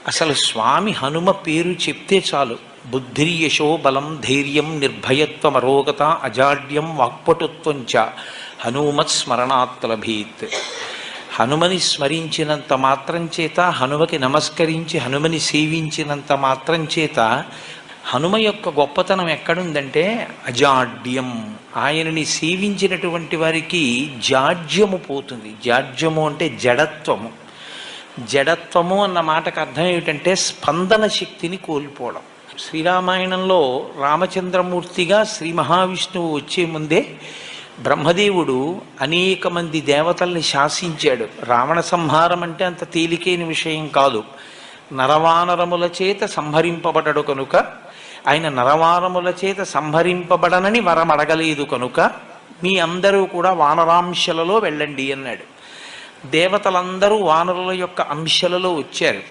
అసలు స్వామి హనుమ పేరు చెప్తే చాలు. బుద్ధిర్యశో బలం ధైర్యం నిర్భయత్వం అరోగత అజాడ్యం వాక్పటుత్వంచ హనుమత్ స్మరణాత్ లభేత్. హనుమని స్మరించినంత మాత్రం చేత, హనుమకి నమస్కరించి హనుమని సేవించినంత మాత్రం చేత హనుమ యొక్క గొప్పతనం ఎక్కడుందంటే అజాడ్యం. ఆయనని సేవించినటువంటి వారికి జాడ్యము పోతుంది. జాడ్యము అంటే జడత్వము. జడత్వము అన్న మాటకు అర్థం ఏమిటంటే స్పందన శక్తిని కోల్పోవడం. శ్రీరామాయణంలో రామచంద్రమూర్తిగా శ్రీ మహావిష్ణువు వచ్చే ముందే బ్రహ్మదేవుడు అనేక మంది దేవతల్ని శాసించాడు. రావణ సంహారం అంటే అంత తేలికైన విషయం కాదు. నరవానరముల చేత సంహరింపబడడు కనుక, ఆయన నరవానరముల చేత సంహరింపబడనని వరం అడగలేదు కనుక మీ అందరూ కూడా వానరాంశలలో వెళ్ళండి అన్నాడు. దేవతలందరూ వానరుల యొక్క అంశలలో వచ్చారు.